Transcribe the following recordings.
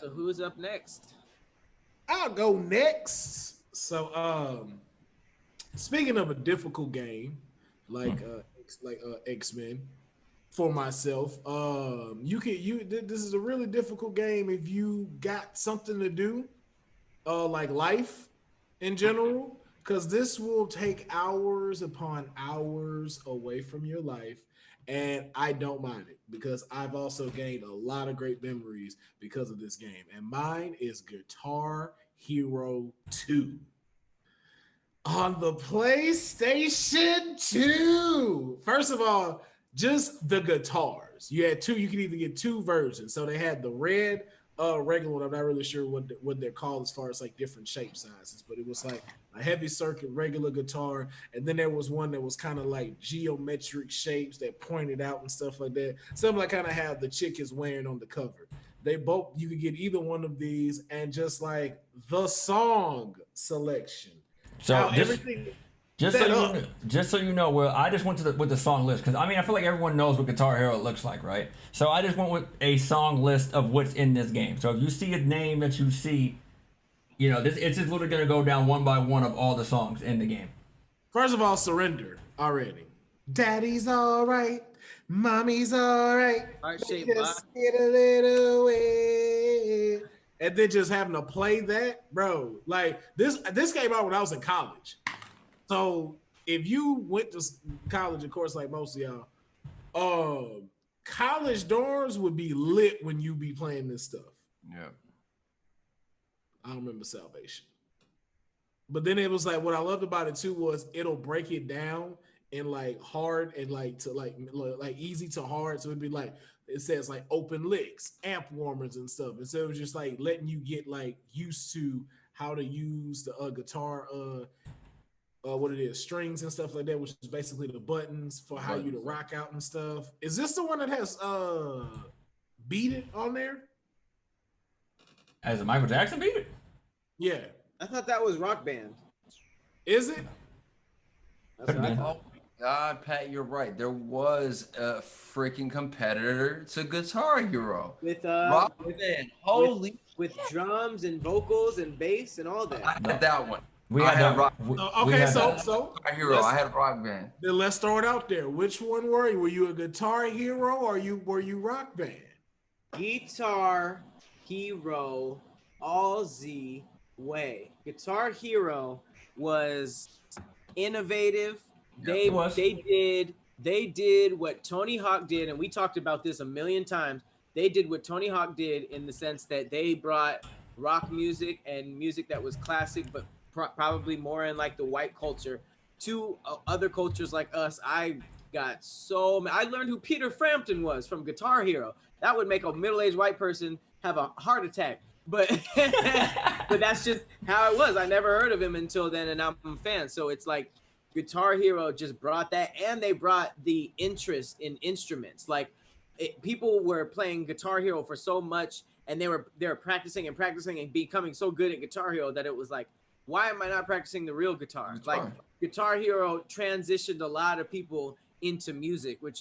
So who's up next? I'll go next. So, speaking of a difficult game, X-Men, for myself, this is a really difficult game if you got something to do, like life in general, because this will take hours upon hours away from your life. And I don't mind it because I've also gained a lot of great memories because of this game. And mine is Guitar Hero 2 on the PlayStation 2. First of all, just the guitars. You had two, you could either get two versions. So they had the red regular one. I'm not really sure what they're called as far as like different shape sizes, but it was like a heavy circuit regular guitar, and then there was one that was kind of like geometric shapes that pointed out and stuff like that. Something like kind of have the chick is wearing on the cover. They both, you could get either one of these, and just like the song selection, So how everything just so set you up. just so you know, well, I just went to with the song list because I mean I feel like everyone knows what Guitar Hero looks like, right? So I just went with a song list of what's in this game. So if you see a name that you see, this it's just literally gonna go down one by one of all the songs in the game. First of all, surrender already. Daddy's all right, mommy's all right. Heart shaped box. Just get a little way. And then just having to play that, bro. Like this came out when I was in college. So if you went to college, of course, like most of y'all, college dorms would be lit when you be playing this stuff. Yeah. I don't remember Salvation. But then it was like what I loved about it too was it'll break it down in like hard and like to like easy to hard. So it'd be like it says like open licks, amp warmers and stuff. And so it was just like letting you get like used to how to use the guitar what it is, strings and stuff like that, which is basically the buttons for how you to rock out and stuff. Is this the one that has Beat It on there? As a Michael Jackson beat it? Yeah. I thought that was Rock Band. Is it? That's what I thought. Oh my God, Pat, you're right. There was a freaking competitor to Guitar Hero. With Rock Band. Holy with drums and vocals and bass and all that. I had that one. We I had had that. Rock Okay, so Guitar Hero. I had Rock Band. then let's throw it out there. Which one were you? Were you a Guitar Hero or were you Rock Band? Guitar Hero all the way. Guitar Hero was innovative. They it was. they did what Tony Hawk did, and we talked about this a million times. They did what Tony Hawk did in the sense that they brought rock music and music that was classic, but probably more in like the white culture to other cultures like us. I learned who Peter Frampton was from Guitar Hero. That would make a middle-aged white person have a heart attack. But but that's just how it was. I never heard of him until then, and I'm a fan. So it's like Guitar Hero just brought that, and they brought the interest in instruments. Like people were playing Guitar Hero for so much, and they were practicing and practicing and becoming so good at Guitar Hero that it was like, why am I not practicing the real guitar? Like Guitar Hero transitioned a lot of people into music, which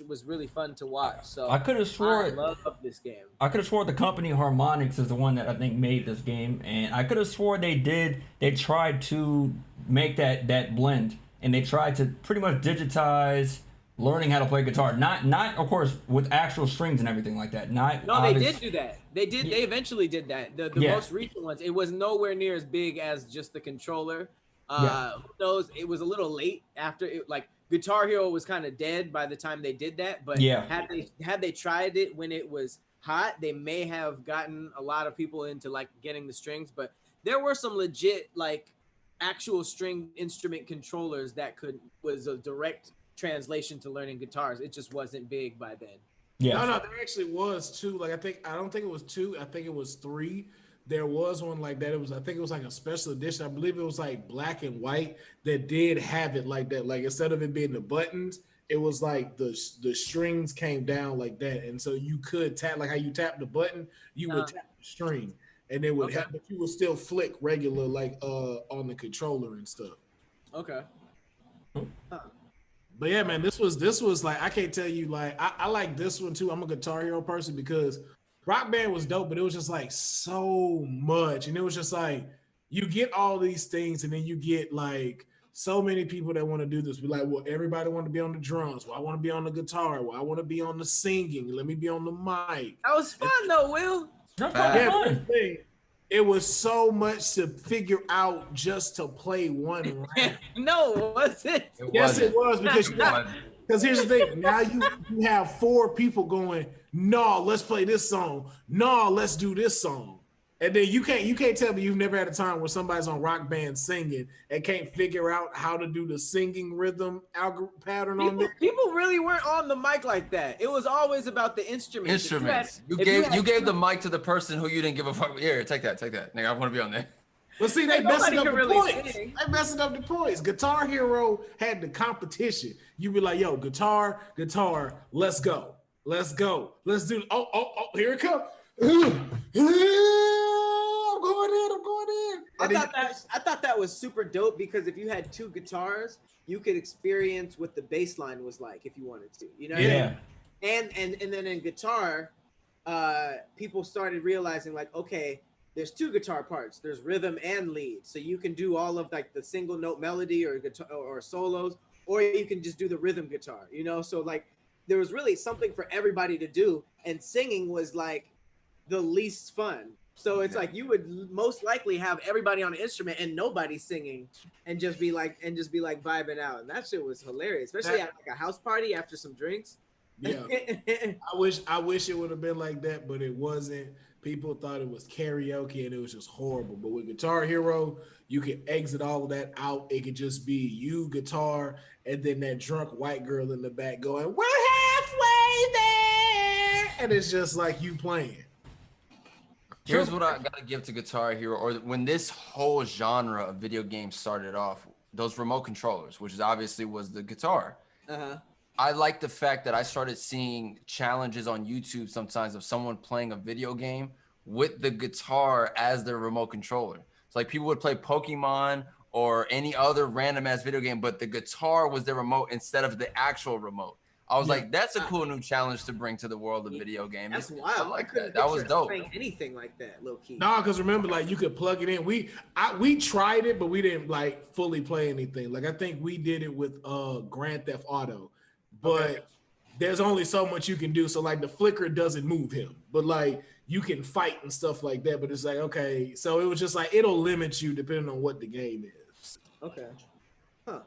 was really fun to watch. So I could have swore I love this game. I could have swore the company Harmonix is the one that I think made this game, and I could have swore they tried to make that blend, and they tried to pretty much digitize learning how to play guitar. Not of course with actual strings and everything like that. They did do that. They did. They eventually did that. The most recent ones, it was nowhere near as big as just the controller. Who knows? It was a little late after it. Like Guitar Hero was kind of dead by the time they did that. But had they tried it when it was hot, they may have gotten a lot of people into like getting the strings. But there were some legit like actual string instrument controllers that was a direct translation to learning guitars. It just wasn't big by then. No, there actually was two. Like I don't think it was two. I think it was three. There was one like that. I think it was like a special edition. I believe it was like black and white that did have it like that. Like instead of it being the buttons, it was like the strings came down like that, and so you could tap like how you tap the button, you would tap the string, and it would have, but you would still flick regular like on the controller and stuff. Okay. But yeah, man, this was like I can't tell you like I like this one too. I'm a Guitar Hero person because Rock Band was dope, but it was just like so much, and it was just like you get all these things, and then you get like so many people that want to do this. Be like, well, everybody want to be on the drums. Well, I want to be on the guitar. Well, I want to be on the singing. Let me be on the mic. That was fun though, Will. That's Yeah, fun. but the thing, it was so much to figure out just to play one round. No, was it? Yes, it was because It wasn't. because here's the thing. Now you have 4 people going, no, let's play this song. No, let's do this song. And then you can't tell me you've never had a time where somebody's on Rock Band singing and can't figure out how to do the singing rhythm pattern on there. People really weren't on the mic like that. It was always about the instruments. Instruments. You gave the mic to the person who you didn't give a fuck. Here, take that. Nigga, I want to be on there. But see, they messing up the really points. sing. They messing up the points. Guitar Hero had the competition. You be like, yo, guitar, let's go. Let's do. Oh, here it comes. I'm going in. I thought that was super dope because if you had 2 guitars, you could experience what the bass line was like if you wanted to. You know what I mean? And then in guitar, people started realizing like, okay, there's 2 guitar parts. There's rhythm and lead. So you can do all of like the single note melody or guitar or solos, or you can just do the rhythm guitar, you know? So like there was really something for everybody to do, and singing was like the least fun. So it's like you would most likely have everybody on an instrument and nobody singing and just be like vibing out. And that shit was hilarious, especially at like a house party after some drinks. Yeah. I wish it would have been like that, but it wasn't. People thought it was karaoke and it was just horrible. But with Guitar Hero, you can exit all of that out. It could just be you, guitar, and then that drunk white girl in the back going, "We're halfway there," and it's just like you playing. Here's what I gotta give to Guitar Hero, or when this whole genre of video games started off, those remote controllers, which is obviously was the guitar. I like the fact that I started seeing challenges on YouTube sometimes of someone playing a video game with the guitar as their remote controller. It's like people would play Pokemon or any other random ass video game, but the guitar was their remote instead of the actual remote. I was like, that's a cool new challenge to bring to the world of video games. That's wild. I like couldn't that. That was picture us dope. playing anything like that, low key. No, because remember, like you could plug it in. We tried it, but we didn't like fully play anything. Like I think we did it with Grand Theft Auto, but there's only so much you can do. So like the flicker doesn't move him, but like you can fight and stuff like that. But it's like, okay, so it was just like it'll limit you depending on what the game is. Okay. Huh.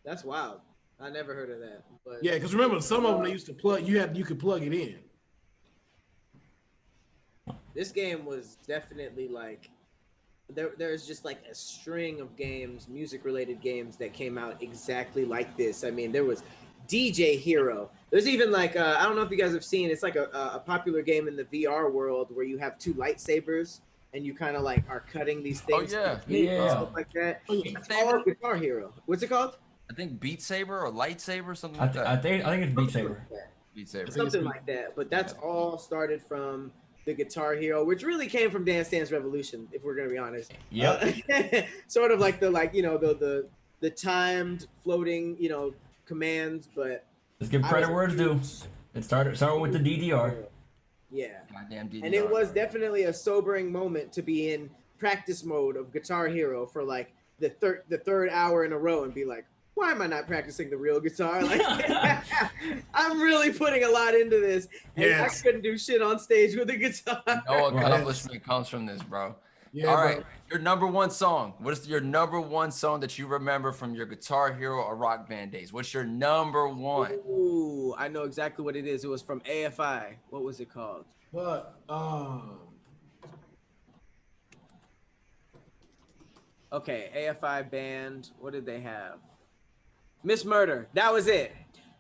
That's wild. I never heard of that. But Yeah, because remember, some of them they used to plug. You could plug it in. this game was definitely like there's just like a string of games, music related games that came out exactly like this. I mean, there was DJ Hero. There's even like I don't know if you guys have seen, it's like a popular game in the VR world where you have 2 lightsabers and you kind of like are cutting these things. yeah. And stuff like that. It's all Guitar Hero. What's it called? I think Beat Saber or Lightsaber, something I like that. think it's Beat Saber. Beat Saber. Something like that. But that's all started from the Guitar Hero, which really came from Dance Dance Revolution, if we're gonna be honest. Yep. Sort of like the timed floating, commands, but Let's give credit where it's due. It started with the DDR. yeah. Goddamn DDR. And it was definitely a sobering moment to be in practice mode of Guitar Hero for like the third hour in a row and be like, why am I not practicing the real guitar? Like, I'm really putting a lot into this, and I couldn't do shit on stage with a guitar. No accomplishment comes from this, bro. Yeah, All right, bro. your number one song. What is your number one song that you remember from your Guitar Hero or Rock Band days? What's your number one? Ooh, I know exactly what it is. It was from AFI. What was it called? But Okay, AFI band. What did they have? Miss Murder. That was it.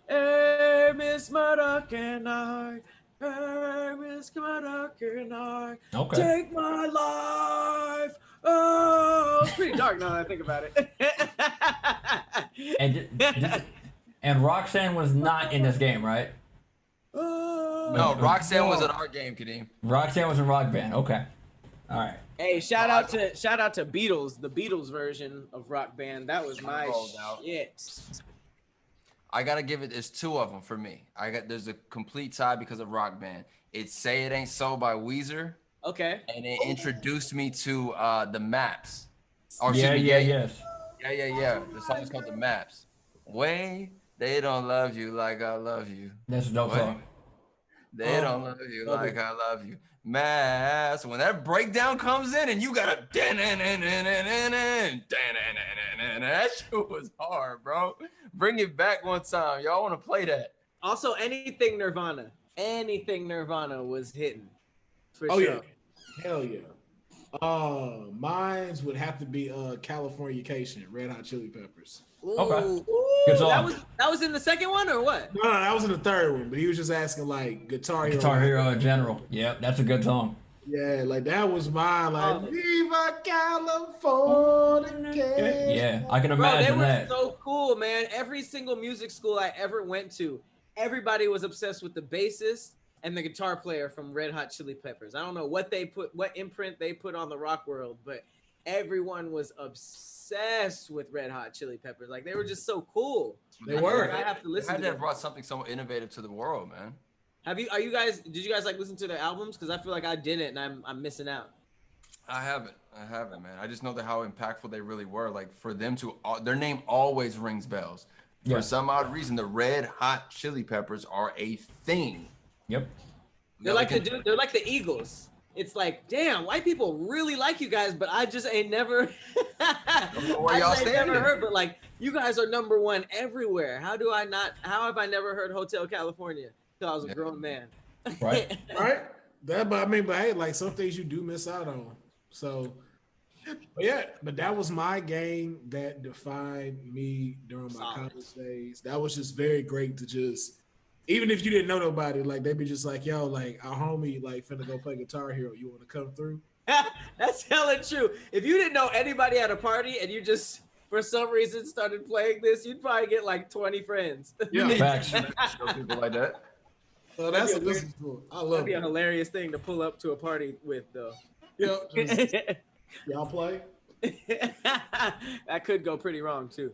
Hey, Miss Murder, can I? Hey, Miss Murder, can I? Okay. Take my life. Oh, it's pretty dark now that I think about it. And Roxanne was not in this game, right? Oh. No, Roxanne was an art game, Khadeem. Roxanne was in Rock Band. Okay. All right. Hey, shout out to Beatles, the Beatles version of Rock Band. That was my shit. I gotta give it. There's 2 of them for me. There's a complete tie because of Rock Band. It's Say It Ain't So by Weezer. Okay. And it introduced me to the Maps. Or Yeah, excuse me, yeah, yes. yeah. The song is called The Maps. Way they don't love you like I love you. That's a dope Way song. they don't love you love like it. I love you. Maps. When that breakdown comes in and you gotta that shit was hard, bro. Bring it back one time. Y'all want to play that? Also, anything Nirvana was hitting for Oh sure. yeah, hell yeah. Mines would have to be Californication, Red Hot Chili Peppers. Okay. Ooh, Good song. that was in the second one or what? No, that was in the third one, but he was just asking like Guitar Hero. Guitar Hero in general. Yep, that's a good song. Yeah, like that was mine. Like Oh. Viva California. Yeah, I can Bro, they imagine were that. so cool, man. Every single music school I ever went to, everybody was obsessed with the bassist and the guitar player from Red Hot Chili Peppers. I don't know what imprint they put on the rock world, but everyone was obsessed with Red Hot Chili Peppers. Like they were just so cool. They were. I have to listen to Had them. brought something so innovative to the world, man. Did you guys like listen to their albums? Because I feel like I didn't and I'm missing out. I haven't, man. I just know that how impactful they really were. Like for them to, their name always rings bells. Yeah. For some odd reason, the Red Hot Chili Peppers are a thing. Yep. They're like the Eagles. It's like, damn, white people really like you guys, but I just ain't never Where y'all standing? never heard, but like you guys are number one everywhere. How have I never heard Hotel California till I was a grown man? Right. Right? But hey, like some things you do miss out on. So but that was my game that defined me during my college days. That was just very great to just, even if you didn't know nobody, like they'd be just like, yo, like our homie like finna go play Guitar Hero. You wanna come through? That's hella true. If you didn't know anybody at a party and you just for some reason started playing this, you'd probably get like 20 friends. Yeah. Facts. Show people like that. So that's a listen to. I love That'd be a it. hilarious thing to pull up to a party with, though. Yo, y'all play? That could go pretty wrong too.